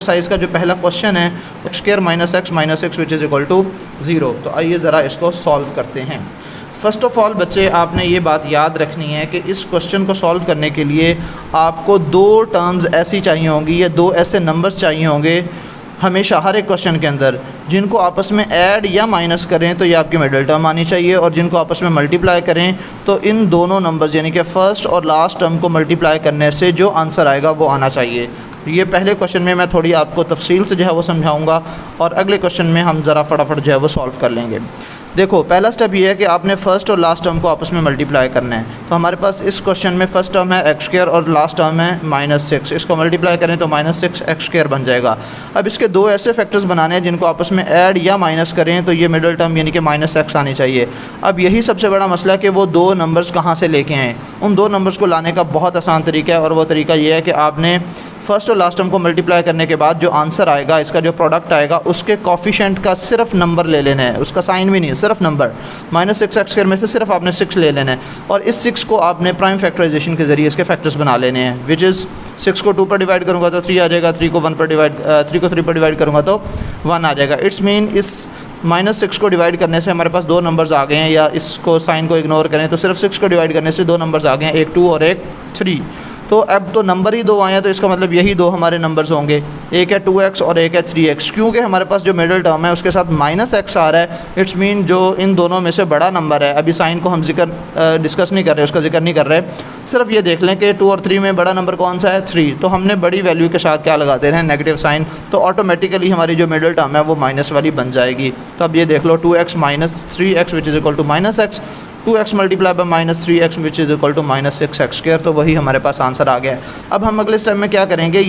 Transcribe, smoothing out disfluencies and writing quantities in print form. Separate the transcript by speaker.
Speaker 1: Size का जो पहला क्वेश्चन है x square minus x which is equal to 0। तो आइए ज़रा इसको सॉल्व करते हैं। फ़र्स्ट ऑफ़ ऑल बच्चे आपने ये बात याद रखनी है कि इस क्वेश्चन को सॉल्व करने के लिए आपको दो टर्म्स ऐसी चाहिए होंगी या दो ऐसे नंबर्स चाहिए होंगे हमेशा हर एक क्वेश्चन के अंदर, जिनको आपस में ऐड या माइनस करें तो ये आपकी मिडिल टर्म आनी चाहिए, और जिनको आपस में मल्टीप्लाई करें तो इन दोनों नंबर्स यानी कि फ़र्स्ट और लास्ट टर्म को मल्टीप्लाई करने से जो आंसर आएगा वो आना चाहिए। ये पहले क्वेश्चन में मैं थोड़ी आपको तफसील से जो है वो समझाऊंगा और अगले क्वेश्चन में हम ज़रा फटाफट जो है वो सॉल्व कर लेंगे। देखो, पहला स्टेप ये है कि आपने फ़र्स्ट और लास्ट टर्म को आपस में मल्टीप्लाई करना है। तो हमारे पास इस क्वेश्चन में फ़र्स्ट टर्म है एक्स स्क्वायर और लास्ट टर्म है -6। इसको मल्टीप्लाई करें तो -6 एक्स स्क्वायर बन जाएगा। अब इसके दो ऐसे फैक्टर्स बनाने हैं जिनको आपस में ऐड या माइनस करें तो ये मिडिल टर्म यानी कि -x आनी चाहिए। अब यही सबसे बड़ा मसला है कि वो दो नंबर्स कहाँ से लेके आएँ। उन दो नंबर्स को लाने का बहुत आसान तरीका है, और वो तरीका ये है कि आपने फ़र्स्ट और लास्ट टर्म को मल्टीप्लाई करने के बाद जो आंसर आएगा, इसका जो प्रोडक्ट आएगा, उसके कोफिशिएंट का सिर्फ नंबर ले लेना है, उसका साइन भी नहीं, सिर्फ नंबर। -6 एक्स स्क्वायर में से सिर्फ आपने 6 ले लेना है, और इस 6 को आपने प्राइम फैक्टराइजेशन के ज़रिए इसके फैक्टर्स बना लेने हैं। विच इज़ 6 को 2 पर डिवाइड करूँगा तो 3 आ जाएगा, 3 को 3 पर डिवाइड करूँगा तो 1 आ जाएगा। इट्स मीन इस -6 को डिवाइड करने से हमारे पास दो नंबर्स आ गए हैं, या इसको साइन को इग्नोर करें तो सिर्फ 6 को डिवाइड करने से दो नंबर्स आ गए हैं, एक 2 और एक 3। तो अब तो नंबर ही दो आए हैं, तो इसका मतलब यही दो हमारे नंबर्स होंगे, एक है 2x और एक है 3x। क्योंकि हमारे पास जो मिडिल टर्म है उसके साथ -x आ रहा है, इट्स मीन जो इन दोनों में से बड़ा नंबर है। अभी साइन को हम डिस्कस नहीं कर रहे, उसका जिक्र नहीं कर रहे, सिर्फ ये देख लें कि 2 और 3 में बड़ा नंबर कौन सा है, 3। तो हमने बड़ी वैल्यू के साथ क्या लगा दे रहे हैं, नेगेटिव साइन। तो ऑटोमेटिकली हमारी जो मिडिल टर्म है वो माइनस वाली बन जाएगी। तो अब ये देख लो, 2x minus 3x which is equal to -x, 2x multiply by -3x which is equal to -6 x square. तो वही हमारे पास आंसर आ गया है। अब हम अगले स्टेप में क्या करेंगे,